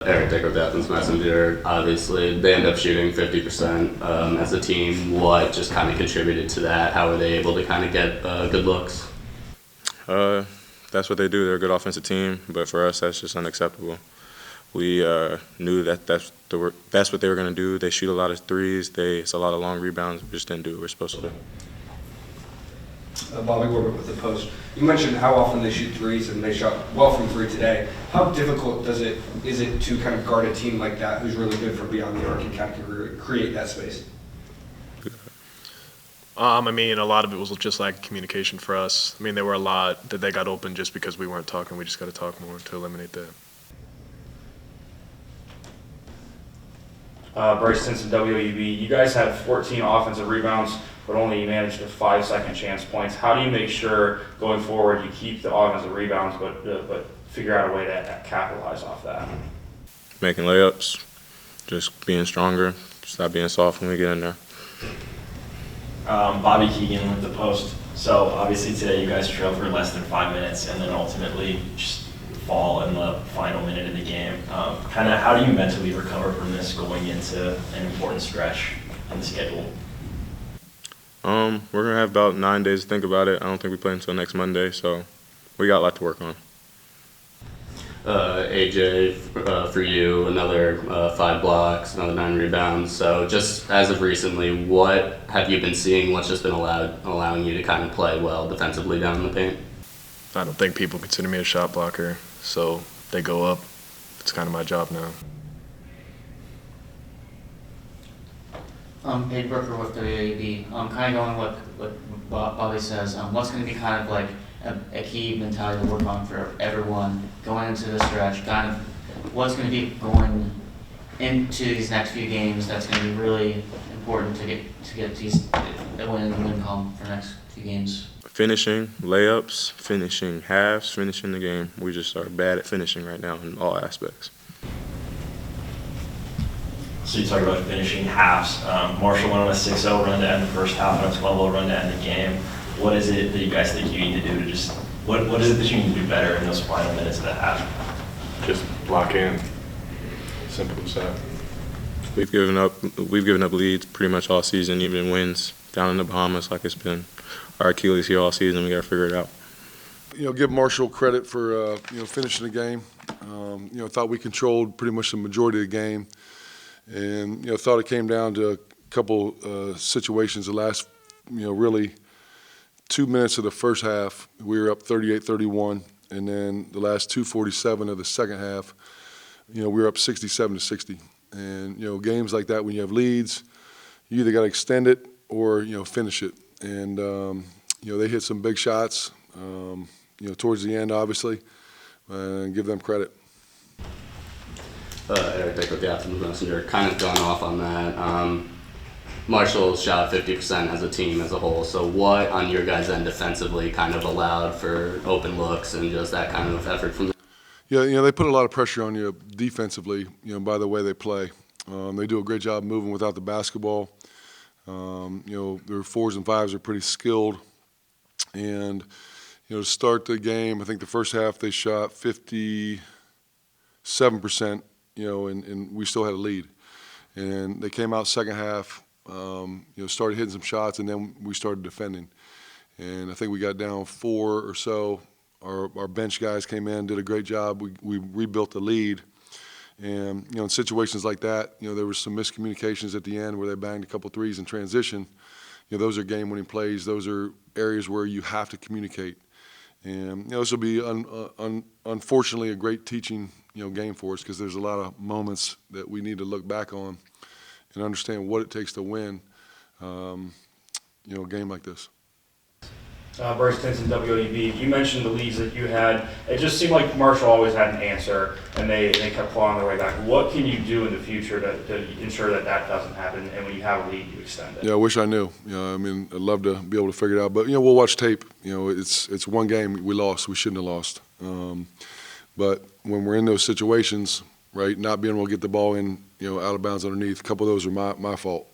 Eric Dick with Athens Messenger. Obviously, they end up shooting 50% as a team. What just kind of contributed to that? How were they able to kind of get good looks? That's what they do. They're a good offensive team, but for us, that's just unacceptable. We knew that that's what they were going to do. They shoot a lot of threes. It's a lot of long rebounds. We just didn't do what we're supposed to do. Bobby Worbert with the Post. You mentioned how often they shoot threes, and they shot well from three today. How difficult is it to kind of guard a team like that who's really good from beyond the arc and kind of create that space? I mean, a lot of it was just like communication for us. I mean, there were a lot that they got open just because we weren't talking. We just got to talk more to eliminate that. Bryce Stinson, WAUB. You guys had 14 offensive rebounds, but only managed to 5 second chance points. How do you make sure going forward you keep the offensive rebounds, but figure out a way to capitalize off that? Making layups, just being stronger, stop being soft when we get in there. Bobby Keegan with the Post. So obviously today you guys trailed for less than 5 minutes and then ultimately just fall in the final minute of the game. Kind of how do you mentally recover from this going into an important stretch in the schedule? We're going to have about 9 days to think about it. I don't think we play until next Monday, so we got a lot to work on. AJ, for you, another 5 blocks, another 9 rebounds. So just as of recently, what have you been seeing? What's just been allowing you to kind of play well defensively down in the paint? I don't think people consider me a shot blocker, so they go up. It's kind of my job now. Paige Brooker with WAB. Kind of going what Bobby says. What's going to be kind of like a key mentality to work on for everyone going into this stretch? Kind of what's going to be going into these next few games that's going to be really important to get these win in the win column for the next few games. Finishing, layups, finishing halves, finishing the game. We just are bad at finishing right now in all aspects. So you talk about finishing halves. Marshall went on a 6-0 run to end the first half and a 12-0 run to end the game. What is it that you guys think you need to do to just what is it that you need to do better in those final minutes of the half? Just block in. Simple as that. We've given up leads pretty much all season, even wins down in the Bahamas like it's been our Achilles heel all season. We got to figure it out. Give Marshall credit for finishing the game. Thought we controlled pretty much the majority of the game, and thought it came down to a couple situations. The last really 2 minutes of the first half, we were up 38-31, and then the last 2:47 of the second half, we were up 67-60. And games like that, when you have leads, you either got to extend it or finish it. And they hit some big shots, towards the end, obviously, and give them credit. Eric Dick with the Athens Messenger. Kind of going off on that. Marshall shot 50% as a team as a whole. So what on your guys' end defensively kind of allowed for open looks and just that kind of effort from them? Yeah, they put a lot of pressure on you defensively, by the way they play. They do a great job moving without the basketball. Their 4s and 5s are pretty skilled. And, to start the game, I think the first half they shot 57%, and we still had a lead. And they came out second half, started hitting some shots, and then we started defending. And I think we got down 4 or so. Our bench guys came in, did a great job. We rebuilt the lead. And, in situations like that, there was some miscommunications at the end where they banged a couple threes in transition. Those are game-winning plays. Those are areas where you have to communicate. And, this will be, unfortunately, a great teaching, game for us because there's a lot of moments that we need to look back on and understand what it takes to win, a game like this. Bryce Stinson, WAB. You mentioned the leads that you had. It just seemed like Marshall always had an answer, and they kept clawing their way back. What can you do in the future to ensure that doesn't happen, and when you have a lead, you extend it? Yeah, I wish I knew. I'd love to be able to figure it out. But, we'll watch tape. It's one game we lost. We shouldn't have lost. But when we're in those situations, right, not being able to get the ball in, out of bounds underneath, a couple of those are my fault.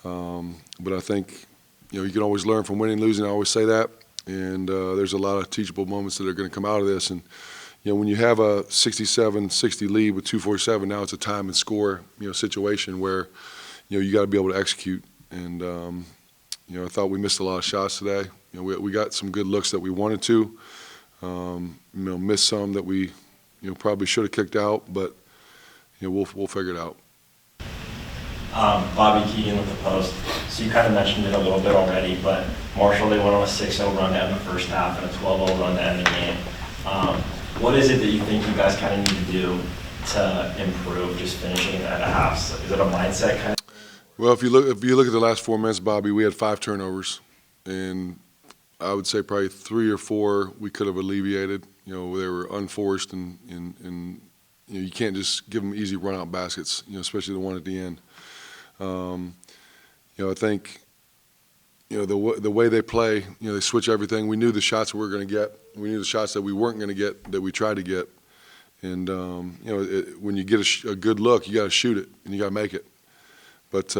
But I think you can always learn from winning and losing. I always say that. And there's a lot of teachable moments that are going to come out of this. And, when you have a 67-60 lead with 2:47, now it's a time and score, situation where, you got to be able to execute. And, I thought we missed a lot of shots today. We got some good looks that we wanted to. Missed some that we, probably should have kicked out, but, we'll figure it out. Bobby Keegan with the Post. So you kind of mentioned it a little bit already, but Marshall, they went on a 6-0 run to end the first half and a 12-0 run to end the game. What is it that you think you guys kind of need to do to improve just finishing at a half? Is it a mindset kind of? Well, if you look at the last 4 minutes, Bobby, we had 5 turnovers, and I would say probably 3 or 4 we could have alleviated. They were unforced, and you can't just give them easy run-out baskets, especially the one at the end. I think, the way they play, they switch everything. We knew the shots we were going to get. We knew the shots that we weren't going to get that we tried to get. And, when you get a good look, you got to shoot it and you got to make it. But,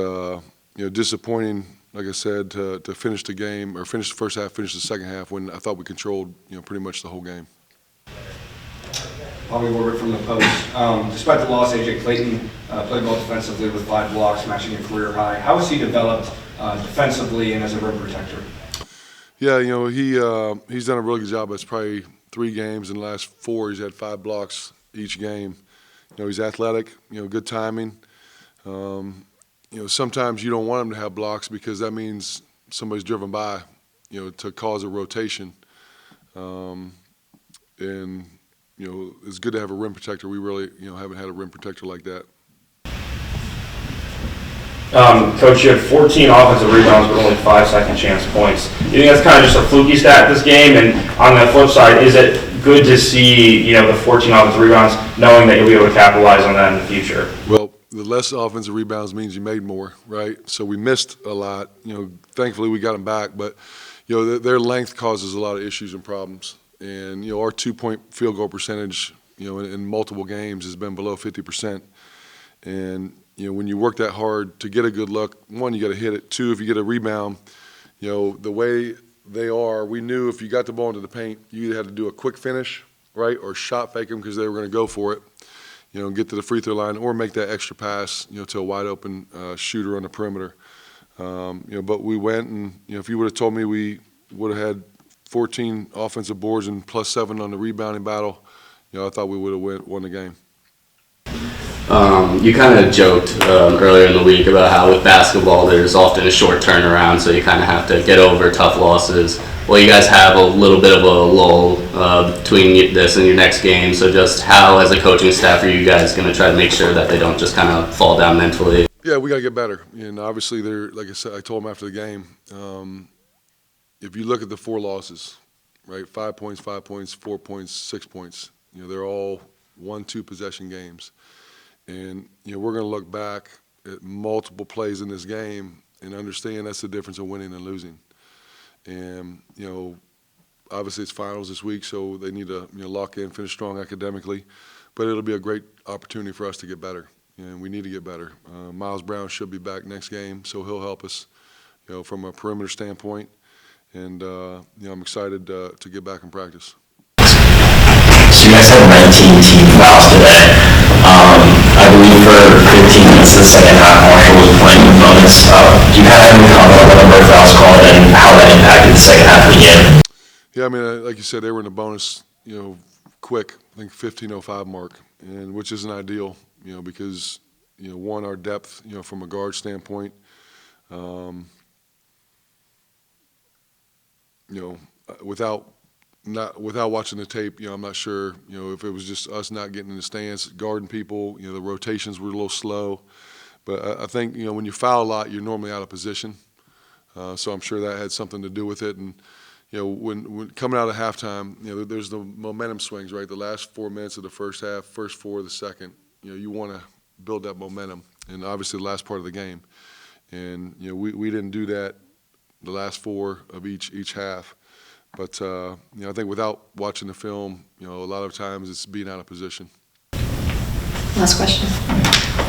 disappointing, like I said, to finish the game or finish the first half, finish the second half when I thought we controlled, pretty much the whole game. Bobby Warwick from the Post. Despite the loss, A.J. Clayton played well defensively with 5 blocks, matching a career high. How has he developed defensively and as a rim protector? Yeah, he's done a really good job. It's probably 3 games in the last 4. He's had 5 blocks each game. He's athletic. Good timing. Sometimes you don't want him to have blocks because that means somebody's driven by, to cause a rotation. And it's good to have a rim protector. We really, haven't had a rim protector like that. Coach, you had 14 offensive rebounds but only 5 second chance points. You think that's kind of just a fluky stat this game? And on the flip side, is it good to see, the 14 offensive rebounds, knowing that you'll be able to capitalize on that in the future? Well, the less offensive rebounds means you made more, right? So we missed a lot. Thankfully we got them back, but their length causes a lot of issues and problems. And our 2-point field goal percentage, in multiple games has been below 50%. And when you work that hard to get a good look, 1, you got to hit it. 2, if you get a rebound, the way they are, we knew if you got the ball into the paint, you either had to do a quick finish, right, or shot fake them because they were going to go for it, get to the free throw line, or make that extra pass, to a wide open shooter on the perimeter. But we went, and if you would have told me we would have had 14 offensive boards and +7 on the rebounding battle, I thought we would have won the game. You kind of joked earlier in the week about how with basketball there's often a short turnaround, so you kind of have to get over tough losses. Well, you guys have a little bit of a lull between this and your next game, so just how, as a coaching staff, are you guys going to try to make sure that they don't just kind of fall down mentally? Yeah, we got to get better. And obviously, like I said, I told them after the game, if you look at the 4 losses, right, 5 points, 5 points, 4 points, 6 points, they're all 1-2 possession games. And, we're going to look back at multiple plays in this game and understand that's the difference of winning and losing. And, obviously it's finals this week, so they need to, lock in, finish strong academically. But it'll be a great opportunity for us to get better, and we need to get better. Miles Brown should be back next game, so he'll help us, from a perimeter standpoint. And, I'm excited to get back in practice. So you guys had 19 team fouls today. I believe for 15 minutes of the second half, Marshall was playing with bonus. Do you have any comment on the number of fouls called and how that impacted the second half of the game? Yeah, I mean, like you said, they were in the bonus, quick. I think 15:05 mark, and which isn't ideal, because, 1, our depth, from a guard standpoint, without watching the tape, I'm not sure, if it was just us not getting in the stance, guarding people, the rotations were a little slow. But I think, when you foul a lot, you're normally out of position. So I'm sure that had something to do with it. And, when coming out of halftime, there's the momentum swings, right? The last 4 minutes of the first half, first 4 of the second, you want to build that momentum. And obviously the last part of the game. And, we didn't do that the last 4 of each half. But, I think without watching the film, a lot of times it's being out of position. Last question.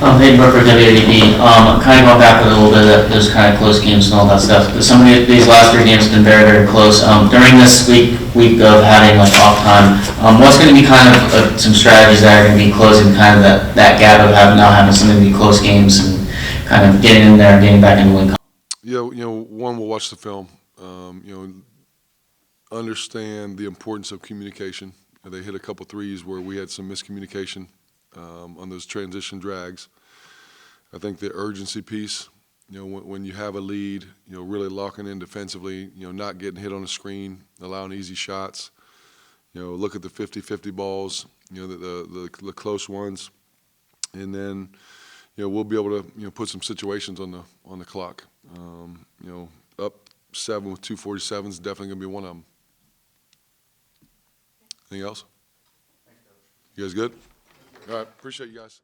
Hayden Brooker, WADB. Kind of going back a little bit of those kind of close games and all that stuff. Some of these last 3 games have been very, very close. During this week of having like off time, what's going to be kind of some strategies that are going to be closing kind of that gap of having some of these close games and kind of getting in there and getting back into win? Yeah, one, we'll watch the film. Understand the importance of communication. They hit a couple threes where we had some miscommunication on those transition drags. I think the urgency piece, when you have a lead, really locking in defensively, not getting hit on the screen, allowing easy shots. Look at the 50-50 balls, the close ones, and then we'll be able to put some situations on the clock. Up 7 with 2:47 is definitely going to be one of them. Anything else? You guys good? All right, appreciate you guys.